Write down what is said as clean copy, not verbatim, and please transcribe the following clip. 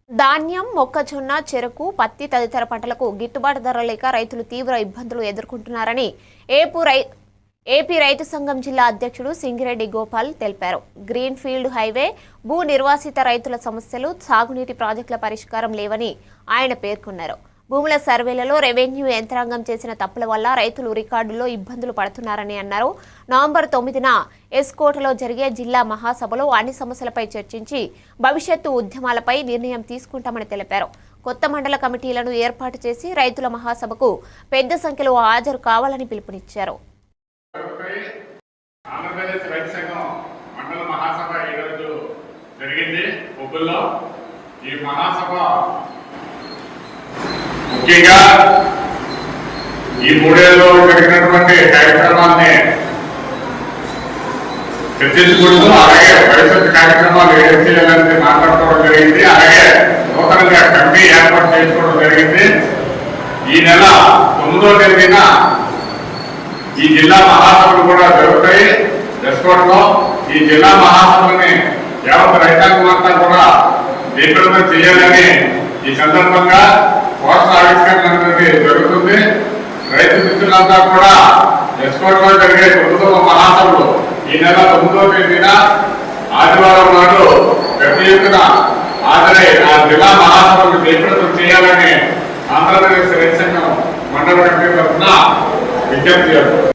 ధాన్యం, మొక్కజొన్న, చెరకు, పత్తి తదితర పంటలకు గిట్టుబాటు ధర లేక రైతులు తీవ్ర ఇబ్బందులు ఎదుర్కొంటున్నారని ఏపీ రైతు సంఘం జిల్లా అధ్యక్షుడు సింగిరెడ్డి గోపాల్ తెలిపారు. గ్రీన్ ఫీల్డ్ హైవే, భూ నిర్వాసిత రైతుల సమస్యలు, సాగునీటి ప్రాజెక్టుల పరిష్కారం లేవని ఆయన పేర్కొన్నారు. భూముల సర్వేలలో రెవెన్యూ యంత్రాంగం చేసిన తప్పుల వల్ల రైతులు రికార్డుల్లో ఇబ్బందులు పడుతున్నారని అన్నారు. నవంబర్ 9న ఎస్కోటలో జరిగే జిల్లా మహాసభలో అన్ని సమస్యలపై చర్చించి భవిష్యత్తు ఉద్యమాలపై నిర్ణయం తీసుకుంటామని తెలిపారు. కొత్త మండల కమిటీలను ఏర్పాటు చేసి రైతుల మహాసభకు పెద్ద సంఖ్యలో హాజరు కావాలని పిలుపునిచ్చారు. ఆంధ్రప్రదేశ్ రైతు సంఘం మండల మహాసభ ఈరోజు జరిగింది ఒబ్బుల్లో. ఈ మహాసభ ముఖ్యంగా ఈ 3 ఏళ్ళలో జరిగినటువంటి కార్యక్రమాన్ని చర్చించుకుంటూ అలాగే భవిష్యత్తు కార్యక్రమాలు ఏం చేయాలని మాట్లాడుకోవడం జరిగింది. అలాగే నూతనంగా కమిటీ ఏర్పాటు చేసుకోవడం జరిగింది. ఈ నెల 9వ తేదీన ఈ జిల్లా మహాసభలు కూడా జరుగుతాయి ఎస్కోట్లో. ఈ జిల్లా మహాసభని యావత్ రైతాంగం అంతా కూడా దీపం చేయాలని ఈ సందర్భంగా పోస్టర్ ఆవిష్కరణ అనేది జరుగుతుంది. రైతు మిత్రులంతా కూడా ఎస్కోట్లో జరిగే 9వ మహాసభలు ఈ నెల 9వ తేదీన ఆదివారం నాడు పెద్ద ఎత్తున హాజరై ఆ జిల్లా మహాసభకు దీపం చేయాలని ఆంధ్రప్రదేశ్ రైతు సంఘం మండల కమిటీ తరఫున విజ్ఞప్తి చేస్తారు.